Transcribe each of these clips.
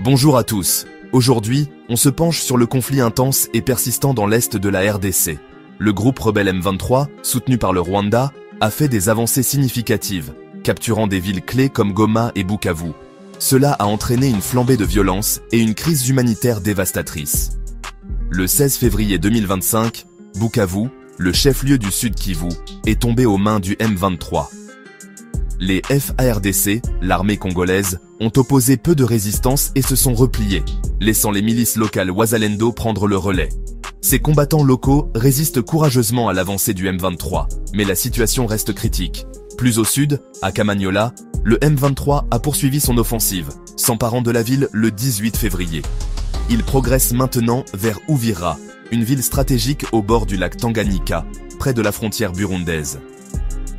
Bonjour à tous. Aujourd'hui, on se penche sur le conflit intense et persistant dans l'est de la RDC. Le groupe rebelle M23, soutenu par le Rwanda, a fait des avancées significatives, capturant des villes clés comme Goma et Bukavu. Cela a entraîné une flambée de violence et une crise humanitaire dévastatrice. Le 16 février 2025, Bukavu, le chef-lieu du Sud Kivu, est tombé aux mains du M23. Les FARDC, l'armée congolaise, ont opposé peu de résistance et se sont repliés, laissant les milices locales Wazalendo prendre le relais. Ces combattants locaux résistent courageusement à l'avancée du M23, mais la situation reste critique. Plus au sud, à Kamanyola, le M23 a poursuivi son offensive, s'emparant de la ville le 18 février. Il progresse maintenant vers Uvira, une ville stratégique au bord du lac Tanganyika, près de la frontière burundaise.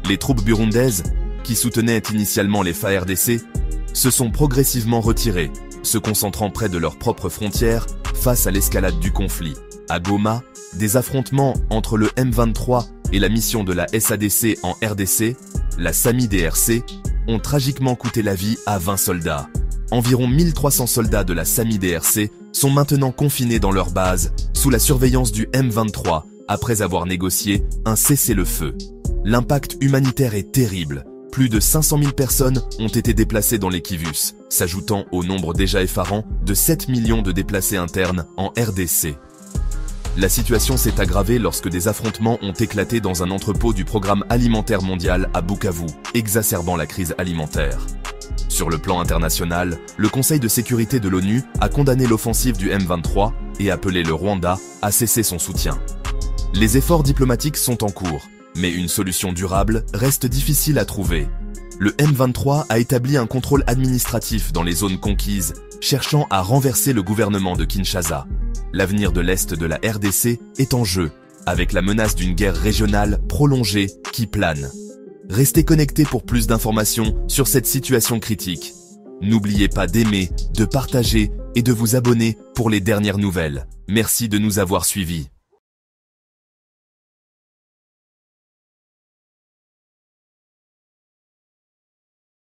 Les troupes burundaises, qui soutenaient initialement les FARDC, se sont progressivement retirées, se concentrant près de leurs propres frontières face à l'escalade du conflit. À Goma, des affrontements entre le M23 et la mission de la SADC en RDC, la SAMI-DRC, ont tragiquement coûté la vie à 20 soldats. Environ 1300 soldats de la SAMI-DRC sont maintenant confinés dans leur base, sous la surveillance du M23, après avoir négocié un cessez-le-feu. L'impact humanitaire est terrible. Plus de 500 000 personnes ont été déplacées dans les Kivus, s'ajoutant au nombre déjà effarant de 7 millions de déplacés internes en RDC. La situation s'est aggravée lorsque des affrontements ont éclaté dans un entrepôt du Programme alimentaire mondial à Bukavu, exacerbant la crise alimentaire. Sur le plan international, le Conseil de sécurité de l'ONU a condamné l'offensive du M23 et appelé le Rwanda à cesser son soutien. Les efforts diplomatiques sont en cours, mais une solution durable reste difficile à trouver. Le M23 a établi un contrôle administratif dans les zones conquises, cherchant à renverser le gouvernement de Kinshasa. L'avenir de l'Est de la RDC est en jeu, avec la menace d'une guerre régionale prolongée qui plane. Restez connectés pour plus d'informations sur cette situation critique. N'oubliez pas d'aimer, de partager et de vous abonner pour les dernières nouvelles. Merci de nous avoir suivis.